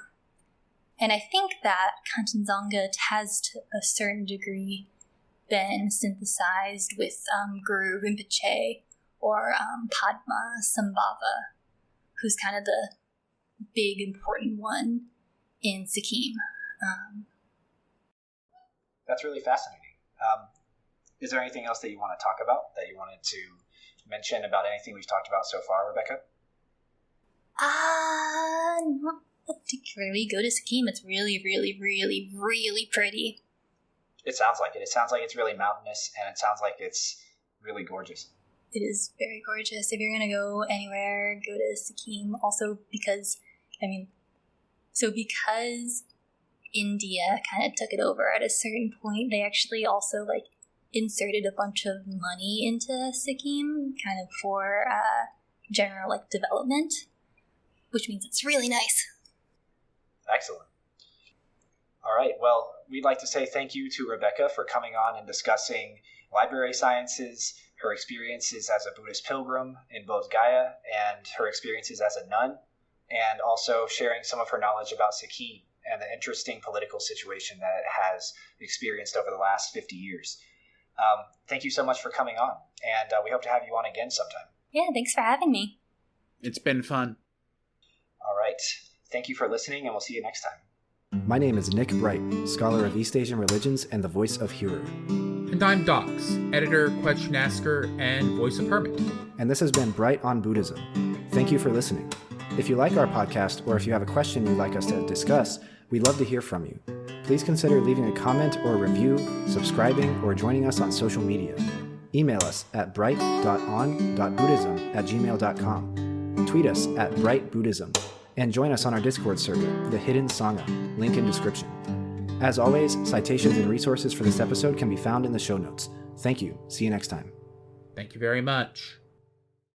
And I think that Kanchenjunga has to a certain degree been synthesized with Guru Rinpoche or Padma Sambhava, who's kind of the big important one in Sikkim. That's really fascinating. Is there anything else that you want to talk about, that you wanted to mention about anything we've talked about so far, Rebecca? Not particularly. Go to Sikkim. It's really, really, really, really pretty. It sounds like it. It sounds like it's really mountainous, and it sounds like it's really gorgeous. It is very gorgeous. If you're going to go anywhere, go to Sikkim. Also because, I mean, So because India kind of took it over at a certain point, they actually also like inserted a bunch of money into Sikkim kind of for general like development, which means it's really nice. Excellent. All right, well, we'd like to say thank you to Rebecca for coming on and discussing library sciences, her experiences as a Buddhist pilgrim in Bodh Gaya, and her experiences as a nun, and also sharing some of her knowledge about Sikkim and the interesting political situation that it has experienced over the last 50 years. Thank you so much for coming on, and we hope to have you on again sometime. Yeah, thanks for having me. It's been fun. All right. Thank you for listening, and we'll see you next time. My name is Nick Bright, scholar of East Asian religions and the voice of Hearer. And I'm Docs, editor, question asker, and voice of Hermit. And this has been Bright on Buddhism. Thank you for listening. If you like our podcast, or if you have a question you'd like us to discuss, we'd love to hear from you. Please consider leaving a comment or review, subscribing, or joining us on social media. Email us at bright.on.buddhism@gmail.com. Tweet us at brightbuddhism. And join us on our Discord server, the Hidden Sangha, link in description. As always, citations and resources for this episode can be found in the show notes. Thank you. See you next time. Thank you very much.